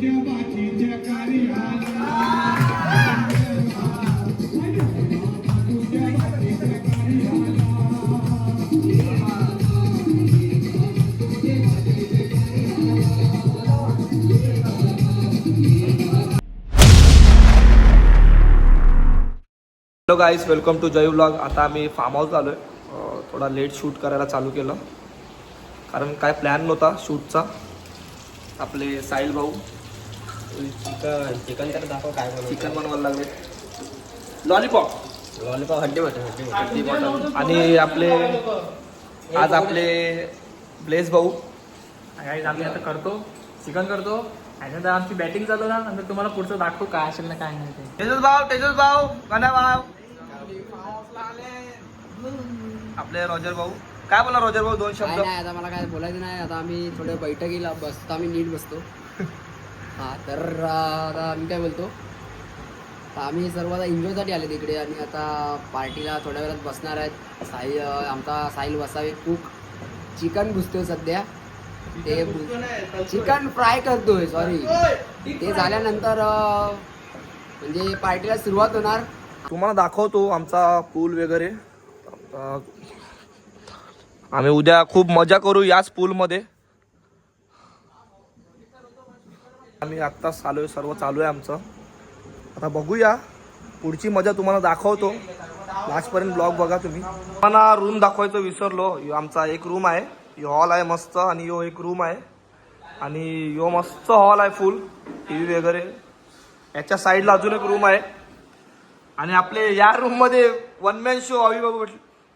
Hello guys, welcome to Jay vlog. आता आम्ही form house आलो आहे. थोडा लेट शूट करायला चालू केलं कारण काय प्लॅन नव्हता शूटचा. आपले साहिल भाऊ चिकन तर दाखव काय बनवतो. चिकन बनवायला लागले. लॉलीपॉप हड्डी मटन. आणि आपले आज आपले ब्लेस भाऊ. काही आम्ही आता करतो चिकन करतो आणि नंतर आमची बॅटिंग चालू ना, नंतर तुम्हाला पुढचं दाखवू काय असेल ना काय नाही ते. तेजस भाऊ गणा भाऊ आपले रॉजर भाऊ. काय बोला रॉजर भाऊ, दोन शब्द. नाही आता मला काय बोलायचं नाही. आता आम्ही थोडं बैठकीला बसतो, आम्ही नीट बसतो. हा तर आता आम्ही काय बोलतो, तर आम्ही सर्व आता एन्जॉयसाठी आले तिकडे आणि आता पार्टीला थोड्या वेळात बसणार आहेत. आमचा साहिल वसावे कुक चिकन घुसतोय सध्या. ते चिकन फ्राय करतोय, सॉरी. ते झाल्यानंतर म्हणजे पार्टीला सुरुवात होणार. तुम्हाला दाखवतो आमचा पूल वगैरे. आम्ही उद्या खूप मजा करू याच पूलमध्ये. आम्ही आत्ताच आलोय, सर्व चालू आहे आमचं. आता बघूया पुढची मजा तुम्हाला दाखवतो. लास्टपर्यंत ब्लॉग बघा तुम्ही. मला रूम दाखवायचं विसरलो. यो आमचा एक रूम आहे, यो हॉल आहे मस्त, आणि यो एक रूम आहे आणि यो मस्त हॉल आहे फुल टीव्ही वगैरे. याच्या साईडला अजून एक रूम आहे आणि आपले या रूम मध्ये वन मॅन शो. अवी बाबू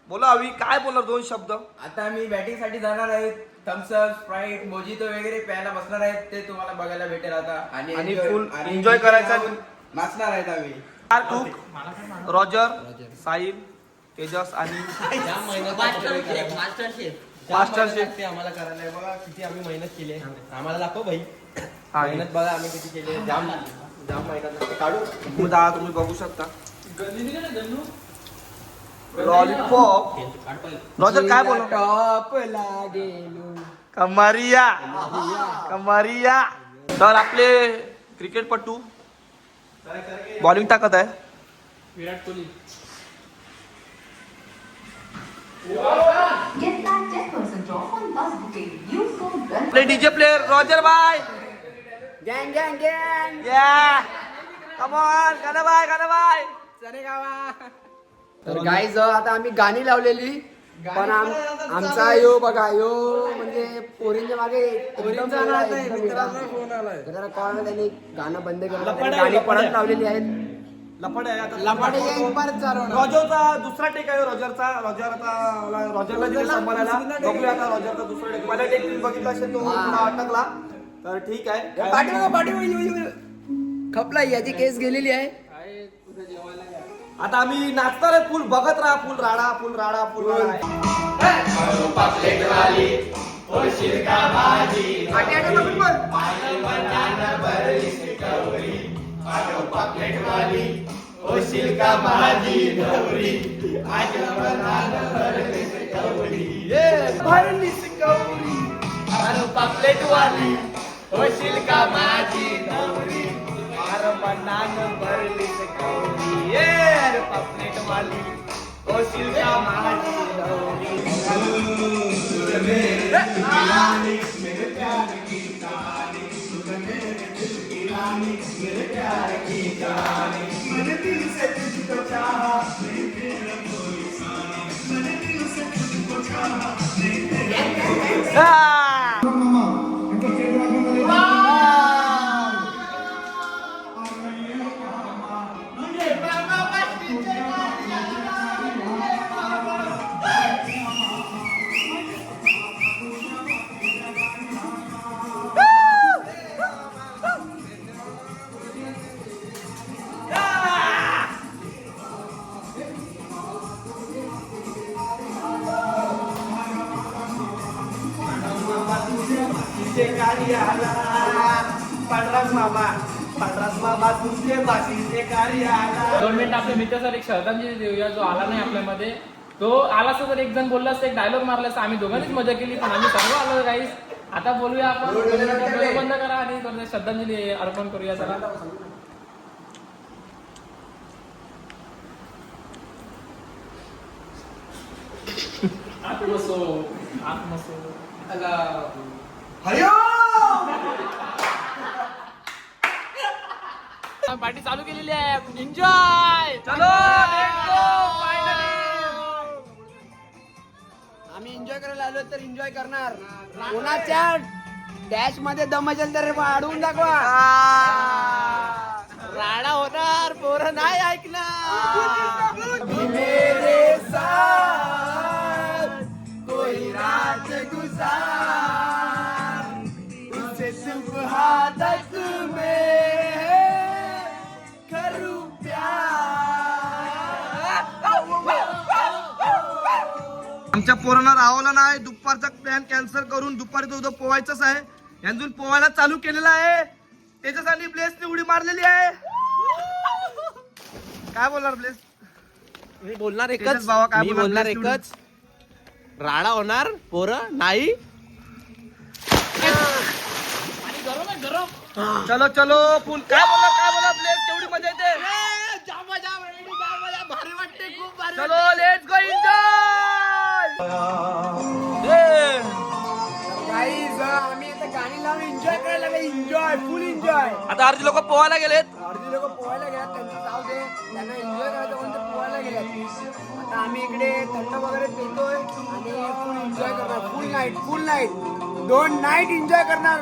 बोला, अवी काय बोलणार दोन शब्द. आता आम्ही बॅटिंग साठी जाणार आहेत. थम्सअप, स्प्राईट, मोजितो वगैरे प्यायला बसणार आहेत. ते तुम्हाला बघायला भेटेल आता. आणि फुल एन्जॉय करायचा. नाचणार आहेत आम्ही. कुक रॉजर, साहिल, तेजस आणि मास्टर शेफ ते आम्हाला करायला आहे. बघा किती आम्ही मेहनत केली आहे. आम्हाला दाखव भाई मेहनत. बघा आम्ही किती केली आहे. जाम मेहनत काढू. तुम्ही बघू शकता. लॉलीपॉप. रॉजर काय बोल. टॉपला गेलो कमारिया कमारिया. तर आपले क्रिकेटपटू बॉलिंग टाकत आहे. विराट कोहली. आपले डीजे प्लेयर रॉजर बाय. गँग गँग गँग या कम ऑन गाना बाय. तर गाईज आता आम्ही गाणी लावलेली, पण आमचा यो बघा यो म्हणजे पोरींच्या मागे एकदम जरा कॉल त्यांनी गाणं बंद केलं. त्यांनी गाणी परत लावलेली आहेत. लफड आहे आता. लपाटे गँग परत चालवणार. रॉजरचा दुसरा टेक आहे. रॉजरचा आता रॉजरला दिले सांभाळायला. बघूया आता रॉजरचा दुसरा टेक. पहिला टेक तुम्ही बघितला असेल तो थोडा अटकला, तर ठीक आहे. पाठी खपला, याची केस गेलेली आहे. आता आम्ही नाचणार आहे. फुल बघत राहा. फुल राडा फुल राडा फुल राडा. भरली सिकवरी अरे पापलेट वाली होशील का माझी नवरी. अरे बनान भरली सिकवरी अरे पापलेट वाली होशील का माझी नवरी. दोन मिनिट आपल्या मित्रासाठी एक श्रद्धांजली देऊया. जो आला नाही आपल्यामध्ये, तो आला असता तर एक जण बोलला असता, एक डायलॉग मारला असता. आम्ही दोघांनीच मजा केली, पण आम्ही सर्व आलो गाईस. आता बोलूया आपण डोळे बंद करा आणि करूया श्रद्धांजली अर्पण करूया चला. आत बसो. पार्टी चालू केलेली आहे. एन्जॉय. चलो आम्ही एन्जॉय करायला आलो तर एन्जॉय करणार. कोणाच्या डॅश मध्ये दम असेल तर वाढवून दाखवा. राडा होणार. पोरं नाही ऐकणार. मेरे साथ कोई रात गुजार उसे सुबह तक मैं करूं आमच्या पोरांना राहवलं नाही. दुपारचा प्लॅन कॅन्सल करून दुपारी तो उद्या पोवायचंच आहे. यांजून पोवायला चालू केलेला आहे. त्याच्यासाठी ब्लेसने उडी मारलेली आहे. काय बोलणार ब्लेस? मी बोलणार तेजस भावा, काय मी बोलणार? बोलणार Please एकच. राडा होणार पोरं नाही. चलो चलो फुल. काय बोलणार ब्लेस? केवढी मजा येते. भारी वाटते. खूप भारी. चलो लेट्स गो एन्जॉय. गाईज आम्ही आता गाणी लावून एन्जॉय करायला लागले. एन्जॉय फुल एन्जॉय. आता अर्धी लोक पोहायला गेलेत. अर्धी लोक पोहायला गेल्यात. त्यांचं जाऊ दे. त्यांना एन्जॉय करायचं म्हणून ते पोहायला गेल्यात. आता आम्ही इकडे थंड वगैरे पितोय आणि फुल एन्जॉय करणार. फुल नाईट 2 नाईट एन्जॉय करणार.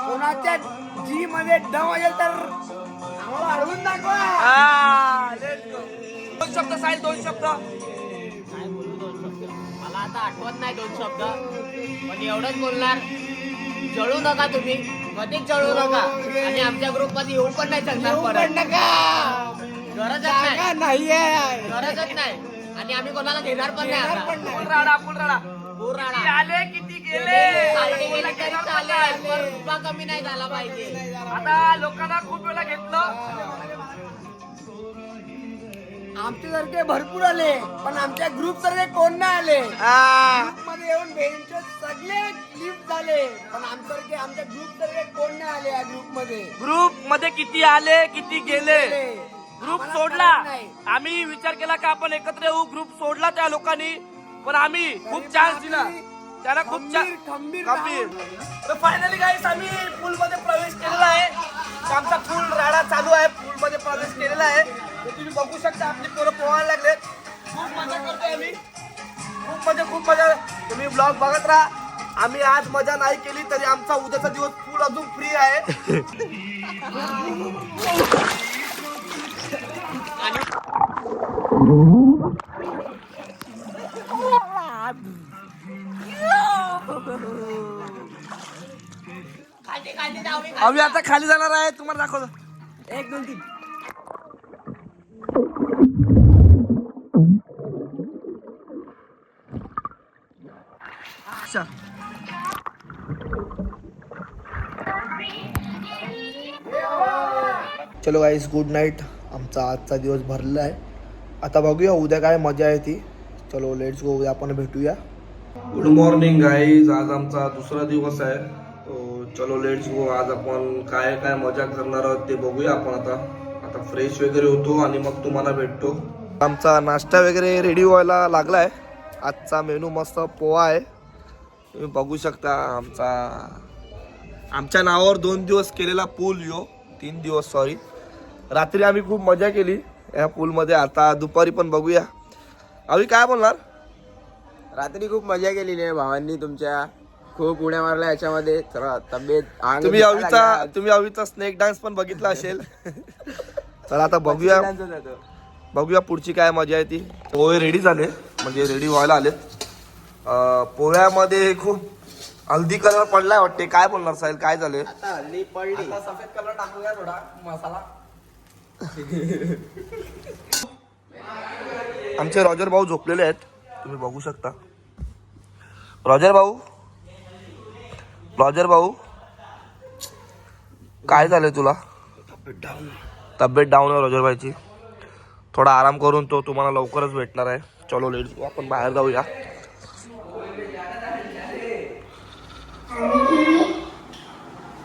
कोणाच्या जी मध्ये दम असेल तर आम्हाला अडवून दाखवा. दोन शब्द साहिल. 2 शब्द. मला आता आठवत नाही 2 शब्द पण एवढंच बोलणार. जळू नका तुम्ही. कधीच जळू नका आणि आमच्या ग्रुप मध्ये येऊ पण नाही शकणार. गरजच नाही. गरजच नाही आणि आम्ही कोणाला घेणार पण नाही. फुल राडा. किती आले किती गेले. कमी नाही झाला पाहिजे. आता लोकांना खूप वेळा घेतलं. आमच्यासारखे भरपूर आले पण आमच्या ग्रुप सारखे कोण नाही आले. ग्रुप मध्ये येऊन बेंच सगळे लिफ्ट झाले पण आमच्यासारखे आमच्या ग्रुप सारखे कोण नाही आले. या ग्रुप मध्ये किती आले किती गेले. ग्रुप आम्हाला सोडला. कळत नाही. आम्ही विचार केला की आपण एकत्र येऊ. ग्रुप सोडला त्या लोकांनी पण आम्ही खूप चान्स दिला. त्याला खूप खंबीर तर फायनली गाईस आम्ही पूल मध्ये प्रवेश केलेला आहे. आमचा पूल राडा चालू आहे. पूल मध्ये प्रवेश केलेला आहे. तर तुम्ही बघू शकता आपली पोरं पोहायला लागले. खूप मजा करतोय आम्ही. खूप मजा. तुम्ही ब्लॉग बघत राहा. आम्ही आज मजा नाही केली तरी आमचा उद्याचा दिवस पूल अजून फ्री आहे. आम्ही आता खाली जाणार आहे. तुम्हाला दाखवतो. 1 2 3. अच्छा. चलो गाईस गुड नाईट. आमचा आजचा दिवस भरलेला आहे. आता बघूया उद्या काय मजा आहे ती. चलो लेट्स गो. उद्या आपण भेटूया. Good morning guys. आज आमचा दुसरा दिवस आहे. चलो लेट्स गो. आज आपण काय काय मजा करणार आहोत ते बघूया आपण. आता फ्रेश वगैरे होतो आणि मग तुम्हाला भेटतो. आमचा नाश्ता वगैरे रेडी व्हायला लागला आहे. आजचा मेनू मस्त पोहा आहे. तुम्ही बघू शकता. आमच्या नावावर 2 दिवस केलेला पूल यो. 3 दिवस सॉरी. रात्री आम्ही खूप मजा केली या पूलमध्ये. आता दुपारी पण बघूया. आम्ही काय बोलणार. रात्री खूप मजा केलेली आहे भावांनी तुमच्या. खूप उड्या मारल्या याच्यामध्ये. चला तब्येत तुम्ही अवीचा स्नेक डान्स पण बघितला असेल. चला आता बघूया पुढची काय मजा आहे ती. पोहे रेडी झाले म्हणजे रेडी व्हायला आलेत. पोह्यामध्ये खूप हल्दी कलर पडलाय वाटते. काय बोलणार साहिल काय झाले. आता हल्ली पडली. सफेद कलर टाकूया थोडा मसाला. आमचे रॉजर भाऊ झोपलेले आहेत. तुम्ही बघू शकता. रॉजर भाऊ काय झालंय तुला. तब्येत डाऊन आहे रॉजर भाईची. थोडा आराम करून तो तुम्हाला लवकरच भेटणार आहे. चलो लेट्स गो. आपण बाहेर जाऊया.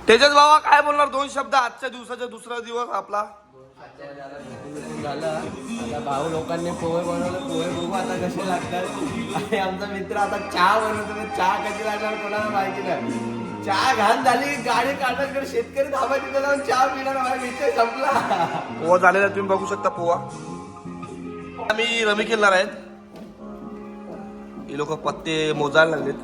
तेजस बाबा काय बोलणार 2 शब्द आजच्या दिवसाचा दुसरा दिवस आपला. झालं आता भाऊ लोकांनी पोहे बनवले, पोहे बघू आता कसे लागतात. आणि आमचा मित्र आता चहा बनवतो, तर चहा कशी लागणार कोणाला माहिती नाही. चहा घाण झाली, गाडी काढत शेतकरी धाबा तिथे जाऊन चहा पिणार, माझा विषय संपला. पोहा झालेला तुम्ही बघू शकता पोहा. आम्ही रमी खेळणार आहेत. हे लोक पत्ते मोजायला लागलेत.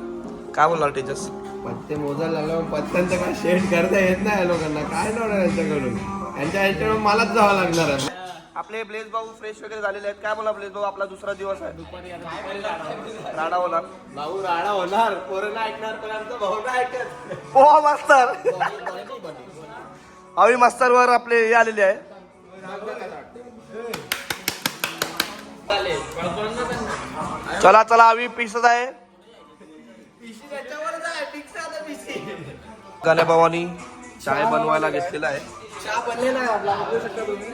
काय बोलणार तेजस? पत्ते मोजायला लागल्यावर पत्त्यांचं काय शेड करता येत नाही या लोकांना. काय नवणार यांच्याकडून, यांच्या ह्याच्यावर मलाच जावं लागणार आहे. आपले ब्लेज भाऊ फ्रेश वगैरे झालेले आहेत. काय बोला ब्लेज भाऊ, आपला दुसरा दिवस आहे. राडा होणार, भाऊ राडा होणार, पोरं नाही ऐकणार, पण आमचा भाऊ नाही ऐकत. पोहा मास्तर अवी मास्तर वर आपले हे आलेले आहे. चला चला अवी पिसत आहे. गाण्या भावानी चाय बनवायला घेतलेला आहे. चहा बनलेला आहे आपला, बघू शकता तुम्ही.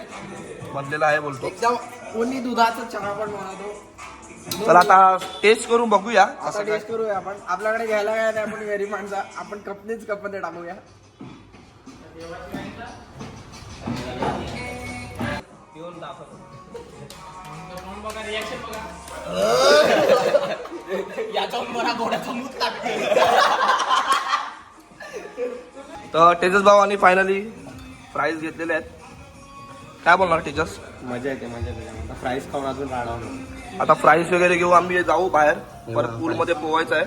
बनलेला आहे बोलतो. एकदम कोणी दुधाचा चहा पण बनवतो. चला आता टेस्ट करून बघूया आता असं काय. टेस्ट करूया आपण. आपल्याकडे घ्यायला काय नाही, आपण गरीब माणसा, आपण कपनीच कपमध्ये टाकूया. तर तेजस भावानी फायनली प्राइज घेतलेले आहेत. काय बोलणार तेजस? मजा येते, मजा येते. फ्राईज खाऊन अजून राडा होणार. आता प्राइस वगैरे घेऊ, आम्ही जाऊ बाहेर, परत पूल मध्ये पोहायचं आहे.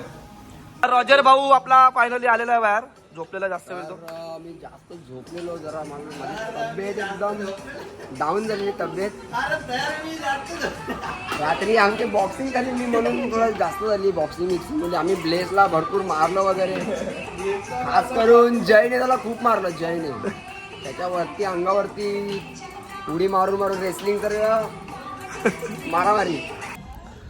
रॉजर भाऊ आपला फायनली आलेला आहे बाहेर, झोपलेला जास्त वेळ तो. तर मी जास्त झोपलेलो जरा, माझी तब्येत एकदम डाऊन झालेली तब्येत. रात्री आमची बॉक्सिंग झाली म्हणून थोडं जास्त झाली बॉक्सिंग मिक्सिंग. म्हणजे आम्ही ब्लेसला भरपूर मारलं वगैरे, खास करून जयने त्याला खूप मारलं. जयने त्याच्यावरती अंगावरती उडी मारून मारून रेसलिंग तर मारामारी.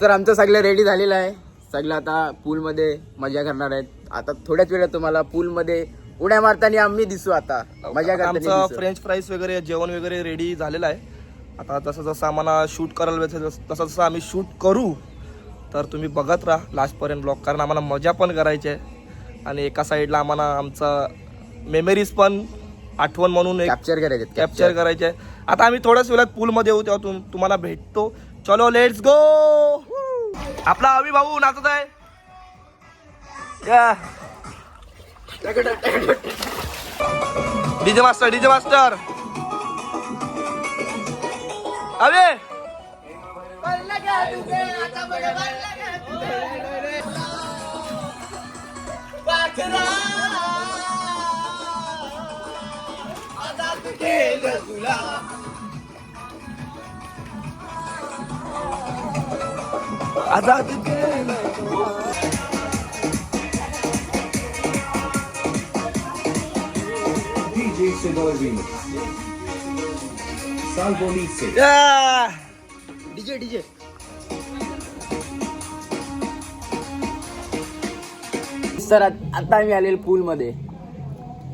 तर आमचं सगळं रेडी झालेलं आहे. सगळं आता पूलमध्ये मजा करणार आहेत. आता थोड्याच वेळात तुम्हाला पूलमध्ये उड्या मारताना आम्ही दिसू. आता मजा आमचं करताना फ्रेंच फ्राईज वगैरे जेवण वगैरे रेडी झालेलं आहे. आता जसं जसं आम्हाला शूट करायला भेटेल तसं जसं आम्ही शूट करू. तर तुम्ही बघत राहा लास्टपर्यंत ब्लॉग, कारण आम्हाला मजा पण करायची आहे आणि एका साईडला आम्हाला आमचा मेमरीज पण आठवण म्हणून एक कॅप्चर करायचे आहे. आता आम्ही थोड्याच वेळात पूलमध्ये येऊ, तेव्हा तुम्हाला भेटतो. चलो लेट्स गो. आपला अवी भाऊ नाचत आहे. DJ master, DJ master away. Azad DJ Sedol Remix. Salvo Lise. DJ DJ sir आता आम्ही आलेलो पूलमध्ये.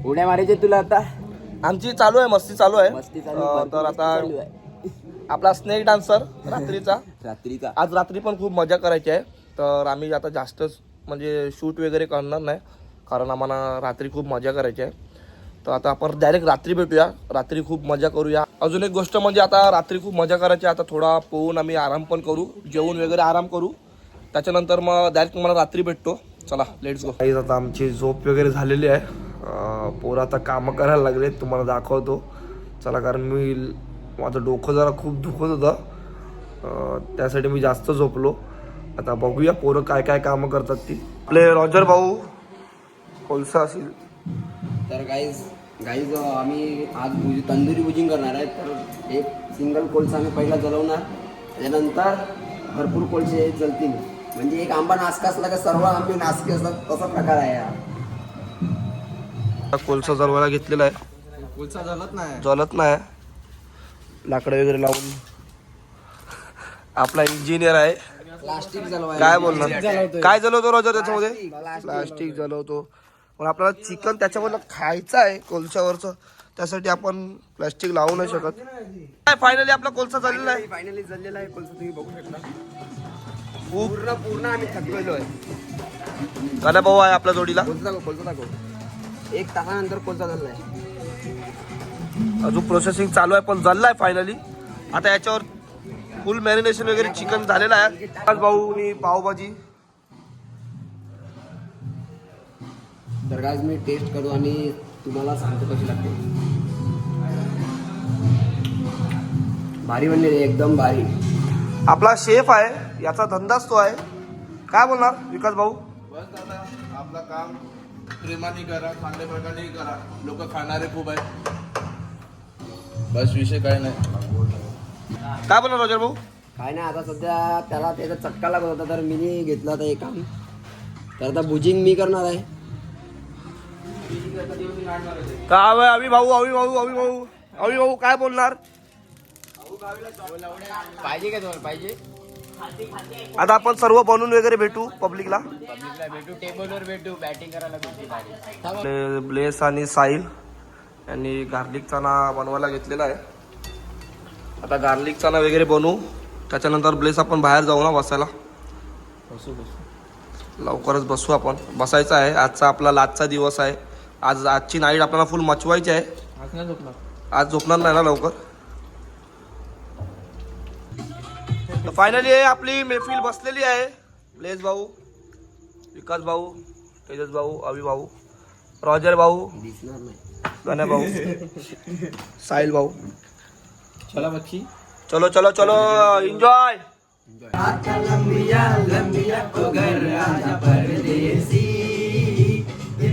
उड्या मारायचे तुला आता? आमची चालू आहे, मस्ती चालू आहे. मस्ती चालू, तर मस्ती आता चालू आहे. आपला स्नेक डान्सर रात्रीचा रात्रीचा आज रात्री पण खूप मजा करायची आहे. तर आम्ही आता जास्तच म्हणजे शूट वगैरे करणार नाही, कारण आम्हाला रात्री खूप मजा करायची आहे. तर आता आपण डायरेक्ट रात्री भेटूया, रात्री खूप मजा करूया. अजून एक गोष्ट म्हणजे आता रात्री खूप मजा करायची. आता थोडा पोहून आम्ही आराम पण करू, जेवून वगैरे आराम करू. त्याच्यानंतर मग डायरेक्ट मला रात्री भेटतो. चला लेट्स गो. आता आमची झोप वगैरे झालेली आहे. पोरं आता कामं करायला लागले, तुम्हाला दाखवतो. चला, कारण माझं डोकं जरा खूप दुखत होतं, त्यासाठी मी जास्त झोपलो. आता बघूया पोरं काय काय कामं करतात ती. आपले रॉजर भाऊ कोलसा असेल. तर गाईज आम्ही आज तंदुरी भुजिंग करणार आहे. तर एक सिंगल कोळसा आम्ही पहिला जलवणार, त्याच्यानंतर भरपूर कोळसे जलतील. म्हणजे एक आंबा नासका असला का सर्व आंबे नासके असतात, तसा प्रकार आहे हा. कोलसा जलवायला घेतलेला आहे. कोळसा जलत जलत नाही, लाकडं वगैरे लावून. आपला इंजिनियर आहे. प्लास्टिक जलवायला काय बोलणार, काय जलवतो रॉजर त्याच्यामध्ये? प्लास्टिक जलवतो. पण आपल्याला चिकन त्याच्यामधलं खायचं आहे कोळशावरचं, त्यासाठी आपण प्लास्टिक लावू नाही शकत. फायनली आपला कोळसा झालेला आहे. फायनली जललेला आहे कोळसा, तुम्ही बघू शकता. पूर्ण आम्ही थकलेलो आहे. गाण्या भाऊ आहे आपल्या जोडीला. कोळसा दाखव. 1 तासानंतर कोलसा झालाय. अजून प्रोसेसिंग चालू आहे पण झालं आहे फायनली. आता याच्यावर फुल मॅरिनेशन वगैरे चिकन झालेलं आहे. विकास भाऊ आणि पावभाजी. तर आज मी टेस्ट करू आणि तुम्हाला सांगतो कशी लागते. भारी बनले रे, एकदम भारी. आपला शेफ आहे, याचा धंदाच तो आहे. काय बोलणार विकास भाऊ? बस दादा आपलं काम प्रेमाने करा, चांगल्या प्रकारे करा. लोक खाणारे खूप आहेत, बस विषय काय नाही. काय बोलणार रोजर भाऊ? काय नाही, आता सध्या त्याला त्याचा चटका लागत होता तर मी घेतला होता हे काम. तर आता बुजिंग मी करणार आहे. काय अभि भाऊ काय बोलणार? पाहिजे का तुम्हाला? पाहिजे. आता आपण सर्व बनवून वगैरे भेटू पब्लिकला. भेटू, टेबलवर भेटू, बॅटिंग करायला भेटू. ब्लेस आणि साहिल यांनी गार्लिक चना बनवायला घेतलेला आहे. आता गार्लिक चना वगैरे बनवू, त्याच्यानंतर ब्लेस आपण बाहेर जाऊ ना बसायला. लवकरच बसू आपण. बसायचं आहे. आजचा आपला लास्टचा दिवस आहे. आजची नाईट आपल्याला फुल मचवायची आहे. आज नाही झोपणार. आज झोपणार नाही ना लवकर. तर फायनली आपली महफिल बसलेली आहे. ब्लेस भाऊ, विकास भाऊ, तेजस भाऊ, अभि भाऊ, रॉजर भाऊ, दिसणार नाही. गण्या भाऊ, साहिल भाऊ. चला बच्ची. चलो चलो चलो एंजॉय.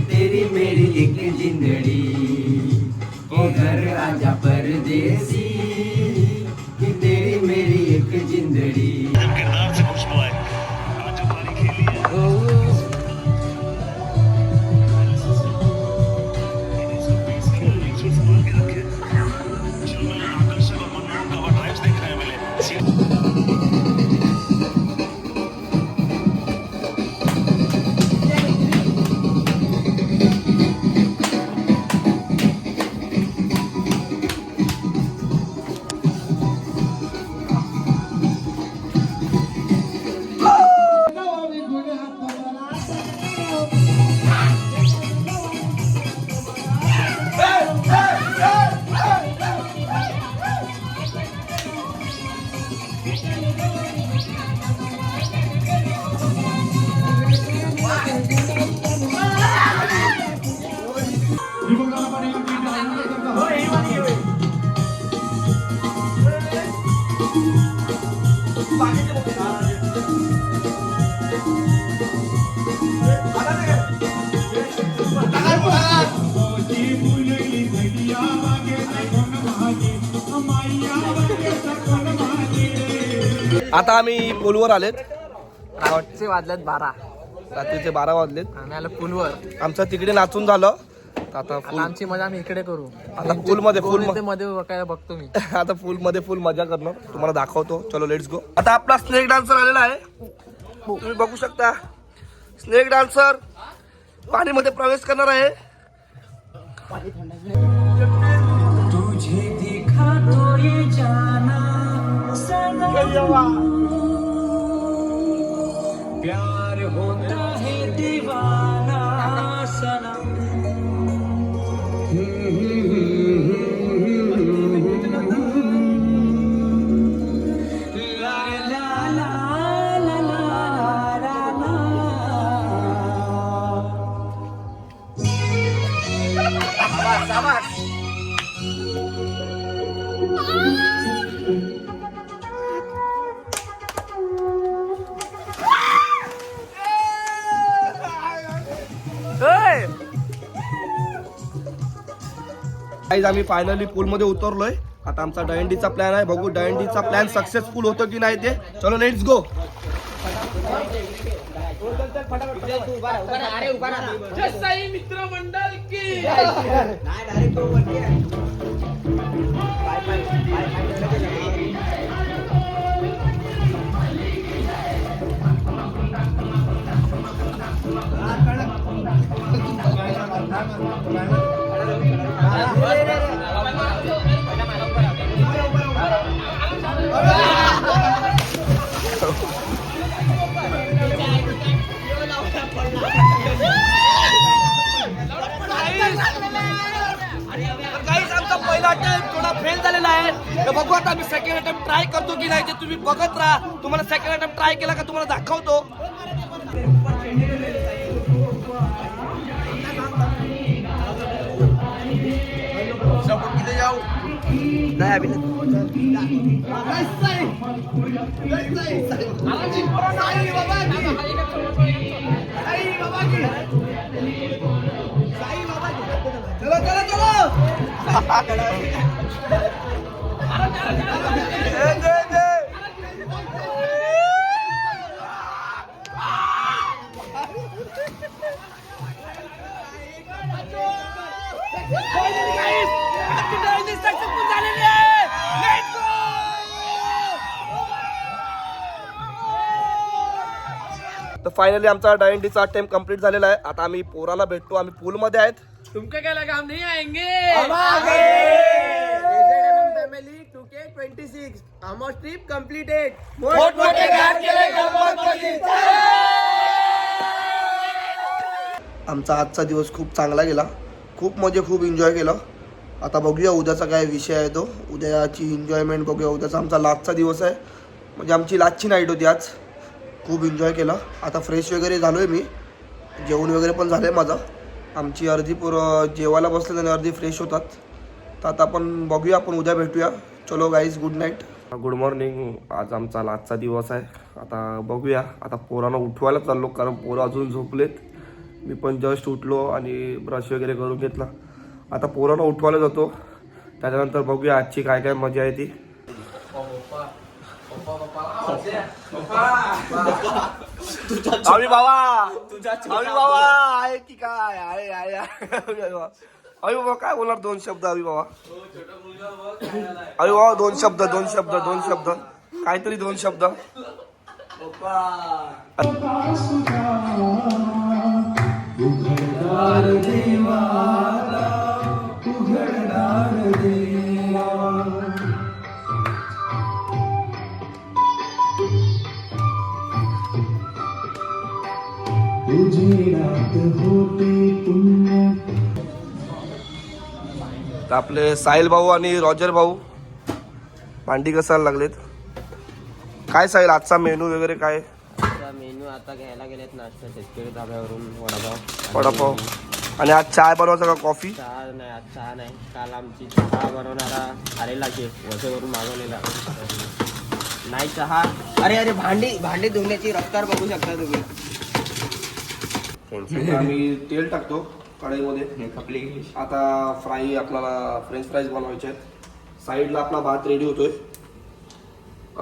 तेरी मेरी एक जिंदड़ी ओ घर आजा परदेसी कि तेरी मेरी एक जिंदड़ी. आता आम्ही पूलवर आलेत. रात्रीचे वाजल्यात 12. रात्रीचे 12 वाजलेत. आम्ही आलो पूलवर. आमचं तिकडे नाचून झालं. आता आता फुल आमची मजा आम्ही इकडे करू. आता फुलमध्ये मध्ये बघायला बघतो मी. आता फुलमध्ये फुल मजा करणार. तुम्हाला दाखवतो. चलो लेट्स गो. आता आपला स्नेक डान्सर आलेला आहे. तुम्ही बघू शकता. स्नेक डान्सर पाणीमध्ये प्रवेश करणार आहे. तुझे दिखा तो ये जाना प्यार होता है दीवाना सनम. ला ला ला ला ला ला. गाईज आम्ही फायनली पूलमध्ये उतरलोय. आता आमचा दहीहंडीचा प्लॅन आहे. बघू दहीहंडीचा प्लॅन सक्सेसफुल होतो की नाही ते. चलो लेट्स गो. गाईस आमचा पहिला अटेम्प्ट थोडा फेल झालेला आहे. तर बघू आता आम्ही सेकंड अटेम्प्ट ट्राय करतो की नाही ते तुम्ही बघत राहा. तुम्हाला सेकंड अटेम्प्ट ट्राय केला का तुम्हाला दाखवतो. नाही अभिनंदन. तर फायनली आमचा डायंडीचा अटेम्प्ट कम्प्लीट झालेला आहे. आता आम्ही पोराला भेटतो. आम्ही पूल मध्ये आहेत. तुमका काय लगा हम नहीं आएंगे. Family 2K26 almost trip completed. आमचा आजचा दिवस खूप चांगला गेला. खूप म्हणजे खूप एन्जॉय केलं. आता बघूया उद्याचा काय विषय आहे तो. उद्याची एन्जॉयमेंट बघूया. उद्याचा आमचा लास्टचा दिवस आहे. म्हणजे आमची लास्टची नाईट होती आज. खूप एन्जॉय केलं. आता फ्रेश वगैरे झालो आहे मी. जेवण वगैरे पण झालं आहे माझं. आमची अर्धी पोरं जेवायला बसले आणि अर्धी फ्रेश होतात. तर आता आपण बघूया. आपण उद्या भेटूया. चलो guys good night. Good morning. आज आमचा लास्टचा दिवस आहे. आता बघूया. आता पोरांना उठवायला चाललो कारण पोरं अजून झोपलेत. मी पण जस्ट उठलो आणि ब्रश वगैरे करून घेतला. आता पोरांना उठवायला जातो. त्याच्यानंतर बघूया आजची काय काय मजा आहे ती. अभि बाबा आहे की काय आहे अभि बाबा काय बोलणार 2 शब्द. अभि बाबा दोन शब्द काहीतरी 2 शब्द. तर आपले साहिल भाऊ आणि रॉजर भाऊ भांडी घासायला लागलेत. काय साहिल आजचा मेनू वगैरे काय. मेनू आता घ्यायला गेलेत नाश्ता शेतकरी धाब्यावरून वडापाव आणि आज चाय बनवायचा का कॉफी. चहा नाही आज चहा नाही. काल आमची चहा बनवणारा आलेला शेफ वसईवरून मागवलेला नाही चहा. अरे भांडी धुण्याची रफ्तार बघू शकता तुम्ही. आम्ही तेल टाकतो कढईमध्ये. आता फ्राई आपल्याला फ्रेंच फ्राईज बनवायचे आहेत. साईडला आपला भात रेडी होतोय.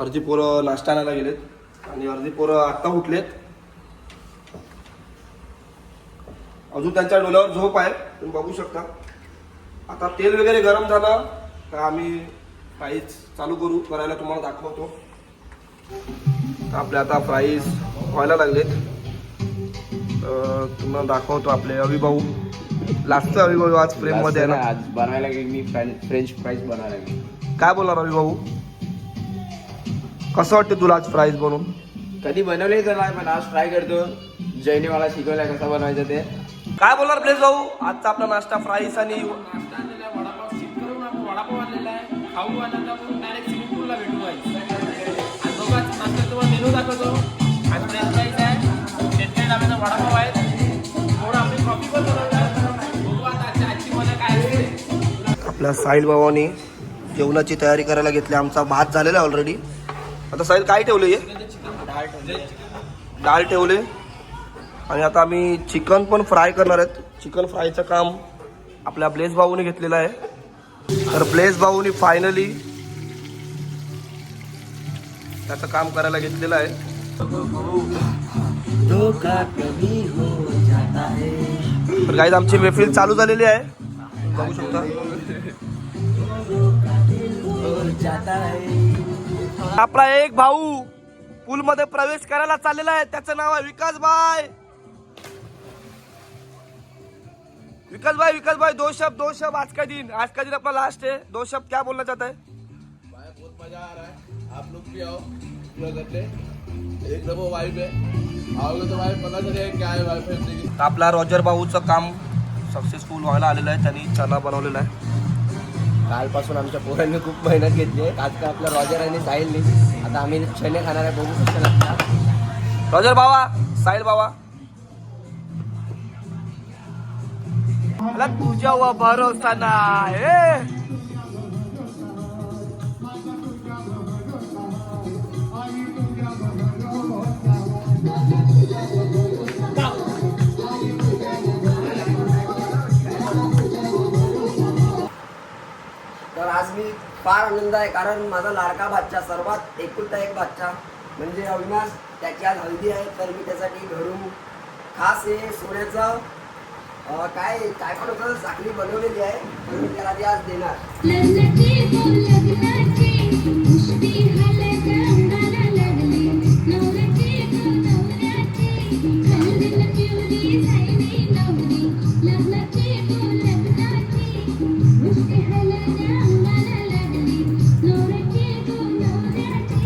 अर्धी पोरं नाश्ता आणायला गेलेत आणि अर्धी पोरं आत्ता उठलेत. अजून त्यांच्या डोल्यावर झोप आहे तुम्ही बघू शकता. आता तेल वगैरे गरम झालं तर आम्ही फ्राईज चालू करायला तुम्हाला दाखवतो. तर आपले आता फ्राईज व्हायला लागलेत. तुम्हाला दाखवतो. आपले अभिभाऊ लास्ट अभिभाऊ आज फ्रेम मध्ये आहे ना. आज बनवायला गेली मी फ्रेंच फ्राईज बनवायला गेली. काय बोलणार अभिभाऊ. कसं वाटतं तुला आज फ्राईज बनवून. कधी बनवले तर नाही पण आज ट्राय करतो. जयने मला शिकवलंय कसं बनवायचं ते. काय बोलणार प्लेस भाऊ. आजचा आपला नाश्ता फ्राईज आणि नाश्ता आणलेला आहे, वडापाव शिफ्ट करून आपण वडापाव आणलेला आहे. खाऊ आनंद आपण डायरेक्ट स्विमिंग पूलला भेटू गाईस. आज बघा नाश्ता तुम्हाला मेनू दाखवतो. आज फ्रेंच फ्राईज आहे. शेतकरी डाब्याचा वडापाव आहे. थोडं आपली कॉफी पण बनवणार. बघू आता आजची मजा काय असते. आपल्या साहिल भावानी जेवणाची तयारी करायला घेतली. आमचा भात झालेला आहे ऑलरेडी. आता साहिल काय ठेवले. डाळ ठेवले आणि आता आम्ही चिकन पण फ्राय करणार आहेत. चिकन फ्रायचं काम आपल्या ब्लेस भाऊने घेतलेलं आहे. तर ब्लेस भाऊनी फायनली त्याचं काम करायला घेतलेलं आहे. तर गाईज आमची मैफिल चालू झालेली आहे बघू शकता. आपला एक भाऊ पूल मध्ये प्रवेश करायला चाललेला है. त्याचं नाव आहे विकास भाई. विकास भाई 2 शब्द आज का दिन अपना लास्ट है. 2 शब्द क्या बोलना चाहता है. भाई बहुत मजा आ रहा है. आप लोग भी आओ पूरा करते. एक नंबर वाइब है. आओगे तो भाई पता चलेगा क्या है वाइब फैमिली की. आपला रॉजर भाऊचं काम सक्सेसफुल व्हायला आलेला आहे. त्यांनी चना बनवलेला आहे. कालपासून आमच्या पोरांनी खूप मेहनत घेतली आहे. आज का आपल्या रॉजर आणि साहिलनी. आता आम्ही चणे खाणार आहे, बघू कसं लागतात. रॉजर बाबा, साहिल बाबा, मला तुझ्यावर भरोसा नाही. तर आज मी फार आनंद आहे, कारण माझा लाडका बादशाह, सर्वात एकुलता एक बादशाह म्हणजे अविनाश, त्याची आज हल्दी आहे. तर मी त्यासाठी घरून खास हे सोन्याचं काय काय पण होतं साखळी बनवलेली आहे, तर मी त्याला ती आज देणार. लग्नाची लग्नाची मुष्टी हालत अंगाला लागली, नवऱ्याची नवऱ्याची हळदीला पिवळी झाली नवरी. लग्नाची लग्नाची मुष्टी हालत अंगाला लागली, नवऱ्याची नवऱ्याची.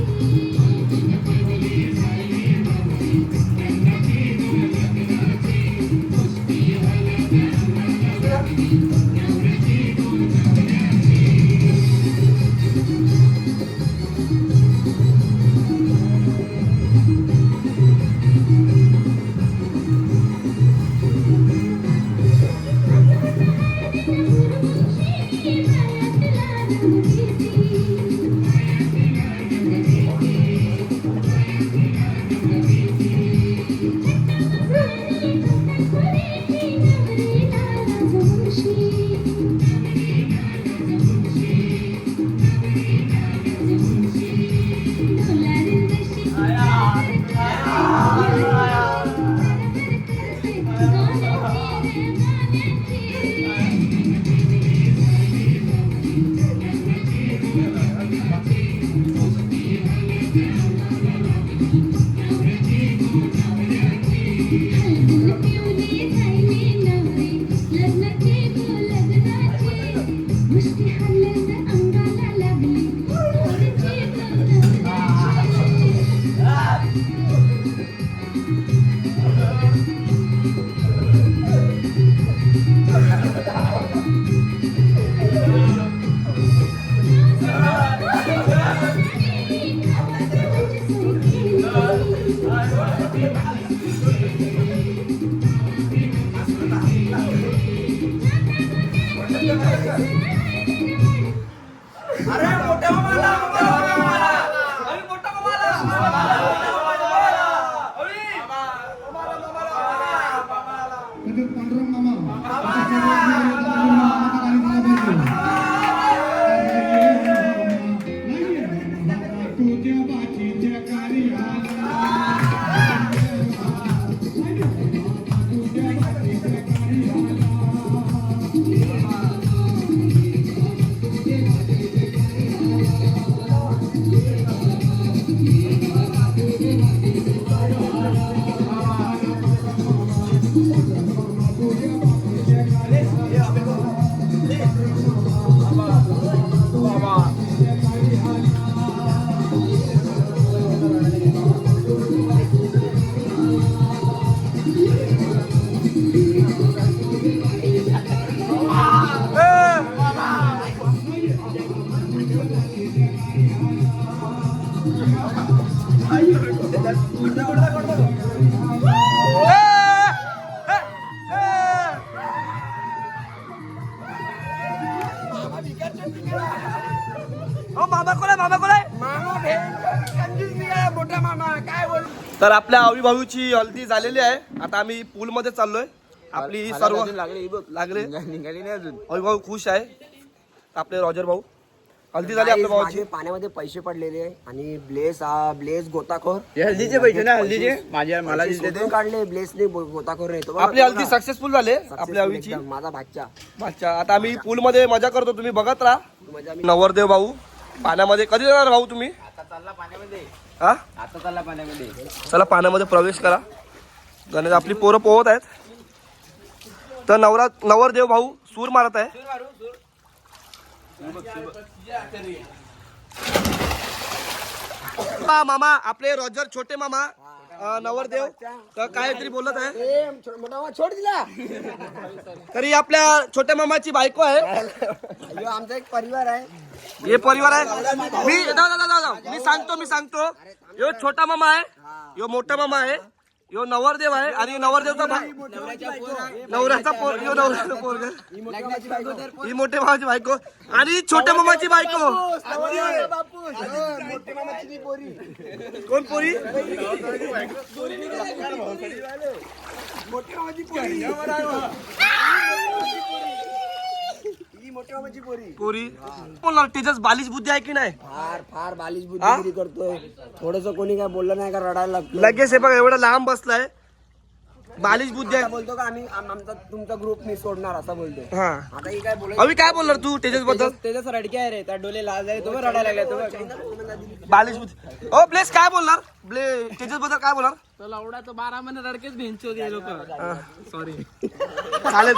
तर आपल्या अविभाऊची हल्दी झालेली आहे. आता आम्ही पूल मध्ये चाललोय. आपली सर्व लागले निघाली नाही अजून. अविभाऊ खुश आहे. आपले रॉजर भाऊ हल्दी झाली आपल्या भावाची. माझे पाण्यामध्ये पैसे पडलेले आणि ब्लेस गोताखोर हल्दीचे पैसे ना, हल्दीचे माझ्या मला शोधून काढले. ब्लेसने गोताखोर नाही तो आपली हल्दी सक्सेसफुल झाले. आपल्या अवीची माझा भाच्या. अच्छा, आता आम्ही पूल मध्ये मजा करतो. तुम्ही बघत राहा. मजा नवरदेव भाऊ पाण्यामध्ये कधी जाणार भाऊ तुम्ही? आता चालला पाण्यामध्ये. हा, आता चालला पाण्यामध्ये. चला पाण्यामध्ये प्रवेश करा. गणेश आपली पोरं पोहत आहेत. तर नवरदेव भाऊ सूर मारत आहे. मामा आपले रॉजर छोटे मामा नवरदेव तर काहीतरी बोलत आहे ए, मोठा मामा छोड दिला. तरी आपल्या छोट्या मामाची बायको आहे अय्यो, आमचा एक परिवार आहे. हे परिवार आहे मी सांगतो यो छोटा मामा आहे यो मोठा मामा आहे यो नवरदेव आहे आणि नवरदेवचा नवऱ्याचा पोरगा लग्नाची बायको तर ही मोठ्या मामाची बायको आणि छोट्या मामाची बायको कोण पोरी पोरी बोलणार तेजस बालिश बुद्धी आहे की नाही फार फार बालिश बुद्धिगिरी करतोय. थोडस कोणी काय बोललं नाही का रडायला लागतो. लगेच हे बघा एवढा लांब बसलाय बालिश बुद्धी आहे बोलतो का आम्ही आमचा तुमचा ग्रुप मी सोडणार असं बोलतोय. हा आता ही काय बोलायचं. अभि काय बोलणार तू तेजस बद्दल त्याच्याच रडके आहे रे. त्या डोले लाज आहे. तो बघ रडायला लागला. तो बघ. बालिश बुद्धी ओ ब्लेस काय बोलणार तेजस बद्दल काय बोलणार तो लावडा तो 12 महिने रडकेच भेंचो दे लोक सॉरी चालेल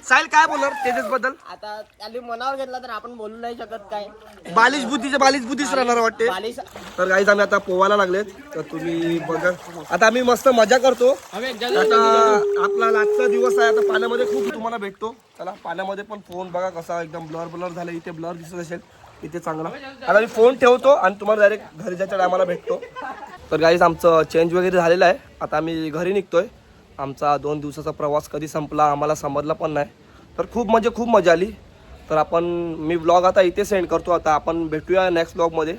साहिल काय बोलणार तेजस बद्दल आता त्याने मनावर घेतला तर आपण बोलू नाही शकत काय. बालिश बुद्धीच राहणार वाटते बालिश तर गाईज आम्ही आता पोवायला लागलेत तर तुम्ही बघा आता आम्ही मस्त मजा करतो आता आपला आजचा दिवस आहे आता पाण्यामध्ये खूप तुम्हाला भेटतो चला पाण्यामध्ये पण फोन बघा कसा एकदम ब्लर झाला इथे ब्लर दिसत असेल इथे चांगला आता मी फोन ठेवतो आणि तुम्हाला डायरेक्ट घरी जायच्या टायमाला भेटतो तर गाईज आमचं चेंज वगैरे झालेलं आहे आता आम्ही घरी निघतोय आमचा 2 दिवसाचा प्रवास कधी संपला आम्हाला समजला पण नाही तर खूप मजा आली तर आपण मी व्लॉग आता इथे सेंड करतो आता आपण भेटूया नेक्स्ट व्लॉगमध्ये